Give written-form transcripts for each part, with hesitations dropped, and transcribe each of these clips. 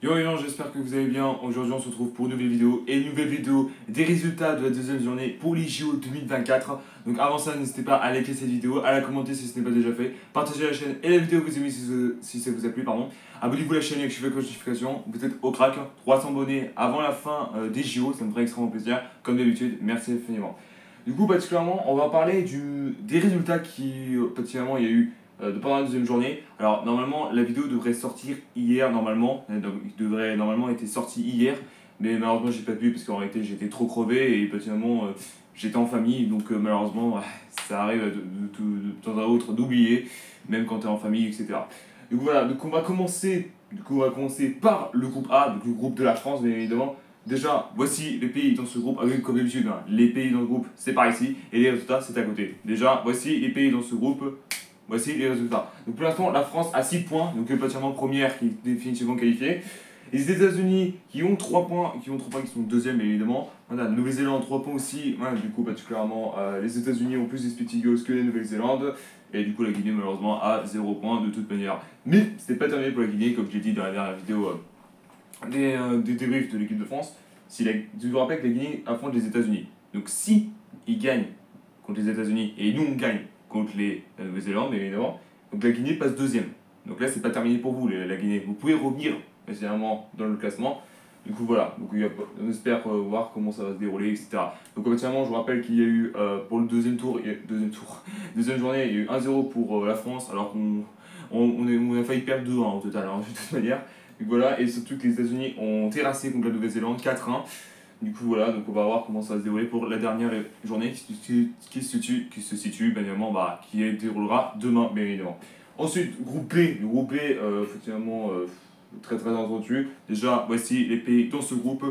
Yo les gens, j'espère que vous allez bien. Aujourd'hui on se retrouve pour une nouvelle vidéo des résultats de la deuxième journée pour les JO 2024. Donc avant ça, n'hésitez pas à liker cette vidéo, à la commenter si ce n'est pas déjà fait, partagez la chaîne et la vidéo que vous aimez si ça vous a plu, pardon. Abonnez-vous à la chaîne et activez la cloche de notification. Vous êtes au crack, 300 abonnés avant la fin des JO, ça me ferait extrêmement plaisir. Comme d'habitude, merci infiniment. Du coup, particulièrement, on va parler des résultats particulièrement, il y a eu pendant la deuxième journée. Alors, normalement, la vidéo devrait sortir hier, normalement. Donc, il devrait normalement être sorti hier. Mais malheureusement, j'ai pas pu parce qu'en réalité, j'étais trop crevé et particulièrement, j'étais en famille. Donc, malheureusement, ça arrive de temps à autre d'oublier, même quand tu es en famille, etc. Donc, voilà, donc on va commencer par le groupe A, donc le groupe de la France, bien évidemment. Déjà, voici les pays dans ce groupe, avec comme d'habitude, hein, les pays dans le groupe, c'est par ici, et les résultats, c'est à côté. Déjà, voici les pays dans ce groupe, voici les résultats. Donc pour l'instant, la France a 6 points, donc particulièrement première qui est définitivement qualifiée. Les États-Unis qui ont 3 points, qui sont deuxième évidemment. Voilà, Nouvelle-Zélande 3 points aussi. Voilà, du coup, particulièrement, les États-Unis ont plus d'Expected Goals que la Nouvelle-Zélande. Et du coup, la Guinée, malheureusement, a 0 points de toute manière. Mais c'était pas terminé pour la Guinée, comme je l'ai dit dans la dernière vidéo des débriefs de l'équipe de France. Je vous rappelle que la Guinée affronte les États-Unis. Donc si ils gagnent contre les États-Unis et nous on gagne contre la Nouvelle-Zélande, évidemment, donc la Guinée passe deuxième. Donc là, c'est pas terminé pour vous, la Guinée. Vous pouvez revenir nécessairement dans le classement. Du coup, voilà. Donc, on espère voir comment ça va se dérouler, etc. Donc, officiellement, je vous rappelle qu'il y a eu pour le deuxième journée, il y a eu 1-0 pour la France, alors qu'on a failli perdre 2-1 au total, hein, de toute manière. Donc, voilà. Et surtout que les États-Unis ont terrassé contre la Nouvelle-Zélande 4-1. Du coup, voilà, donc on va voir comment ça va se dérouler pour la dernière journée qui se situe, bien évidemment, qui déroulera demain, bien évidemment. Ensuite, groupe B. Le groupe B, effectivement, très très entendu. Déjà, voici les pays dans ce groupe.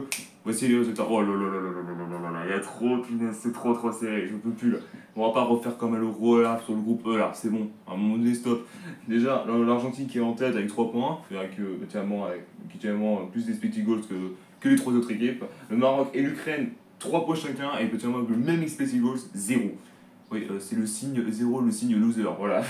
Voici les résultats. Oh là là là là là là là là, il y a trop, punaise, c'est trop serré, je peux plus là. On va pas refaire comme à l'Euro là, sur le groupe E là, c'est bon, à un moment donné, stop. Déjà, l'Argentine qui est en tête avec 3 points, avec qui plus d'expected goals que les 3 autres équipes. Le Maroc et l'Ukraine, 3 points chacun, et peut-être le même expected goals, 0. Oui, c'est le signe 0, le signe loser, voilà.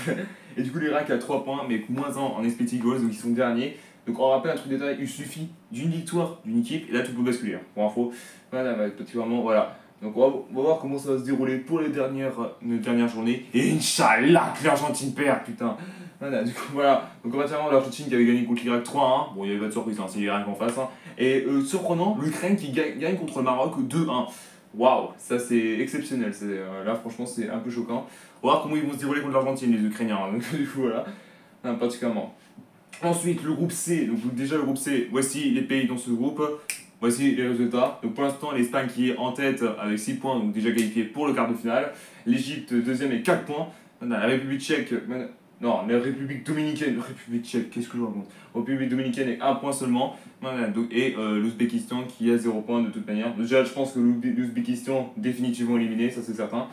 Et du coup, l'Irak a 3 points, mais moins 1 en expected goals, donc ils sont derniers. Donc on rappelle un truc de détail, il suffit d'une victoire d'une équipe, et là tout peut basculer, hein, pour info. Voilà, particulièrement, voilà. Donc on va voir comment ça va se dérouler pour les dernières journées. Et Inch'Allah que l'Argentine perd, putain. Voilà, du coup, voilà. Donc, entièrement, l'Argentine qui avait gagné contre l'Irak 3-1. Bon, il n'y avait pas de surprise, hein, c'est l'Irak en face. Hein. Et surprenant, l'Ukraine qui gagne contre le Maroc 2-1. Waouh, ça c'est exceptionnel. Là, franchement, c'est un peu choquant. On va voir comment ils vont se dérouler contre l'Argentine, les Ukrainiens. Hein. Donc, du coup, voilà. Non, particulièrement. Ensuite, le groupe C. Donc, déjà, le groupe C, voici les pays dans ce groupe. Voici les résultats. Donc, pour l'instant, l'Espagne qui est en tête avec 6 points, donc déjà qualifiée pour le quart de finale. L'Égypte, deuxième avec 4 points. La République tchèque. Non, la République dominicaine, République tchèque, qu'est-ce que je raconte? République dominicaine avec 1 point seulement, voilà, et l'Ouzbékistan qui a 0 point de toute manière. Déjà, je pense que l'Ouzbékistan définitivement éliminé, ça c'est certain.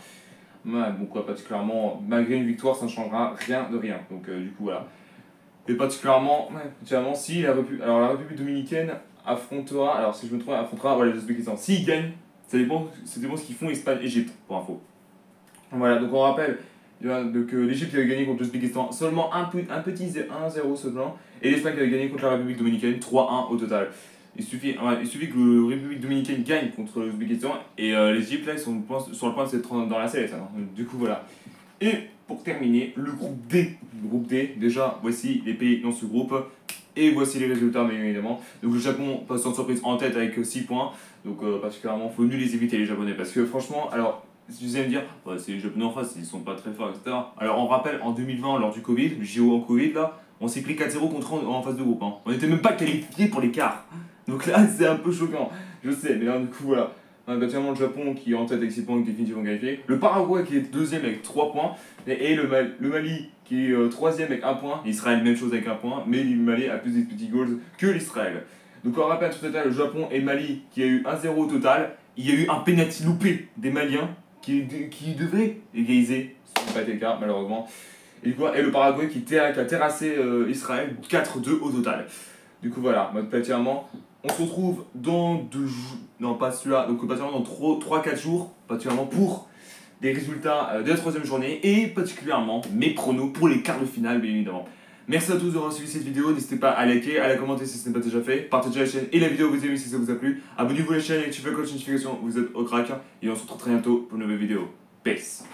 Ouais, bon, quoi, particulièrement, malgré une victoire, ça ne changera rien de rien. Donc, du coup, voilà. Et particulièrement, si la République dominicaine affrontera, alors si je me trompe, affrontera voilà, l'Ouzbékistan. S'ils gagnent, ça dépend ce qu'ils font Espagne-Égypte, pour info. Voilà, donc on rappelle. Donc l'Égypte qui avait gagné contre l'Ouzbékistan seulement un petit 1-0 seulement, et l'Espagne qui avait gagné contre la République dominicaine 3-1 au total. Il suffit que la République dominicaine gagne contre l'Ouzbékistan et l'Égypte là ils sont sur le point de s'être dans la sellette. Hein. Du coup voilà. Et pour terminer, le groupe D. Le groupe D, déjà voici les pays dans ce groupe. Et voici les résultats, bien évidemment. Donc le Japon passe sans surprise en tête avec 6 points. Donc particulièrement, il faut mieux les éviter les Japonais. Parce que franchement, alors, si vous allez me dire, ouais, c'est les Japonais en face, ils sont pas très forts, etc. Alors on rappelle, en 2020, lors du Covid, le JO en Covid, là, on s'est pris 4-0 contre eux en phase de groupe. Hein. On n'était même pas qualifiés pour l'écart. Donc là, c'est un peu choquant. Je sais, mais là, du coup, voilà. Actuellement, le Japon qui est en tête avec 6 points est définitivement qualifié. Le Paraguay qui est deuxième avec 3 points. Et le Mali qui est troisième avec 1 point. L'Israël, même chose avec 1 point. Mais le Mali a plus de petits goals que l'Israël. Donc on rappelle tout total, le Japon et le Mali qui a eu 1-0 au total. Il y a eu un penalty loupé des Maliens qui devait égaliser. Ce n'est pas été le cas, malheureusement. Et le Paraguay qui a terrassé Israël 4-2 au total. Du coup, voilà, mode particulièrement. On se retrouve dans 2 jours. Non, pas celui-là. Donc, particulièrement dans 3-4 jours. Particulièrement pour des résultats de la troisième journée. Et particulièrement mes pronos pour les quarts de finale, bien évidemment. Merci à tous d'avoir suivi cette vidéo, n'hésitez pas à liker, à la commenter si ce n'est pas déjà fait, partagez la chaîne et la vidéo vous aimez si ça vous a plu, abonnez-vous à la chaîne et activez la cloche de notification, vous êtes au crack et on se retrouve très bientôt pour une nouvelle vidéo. Peace.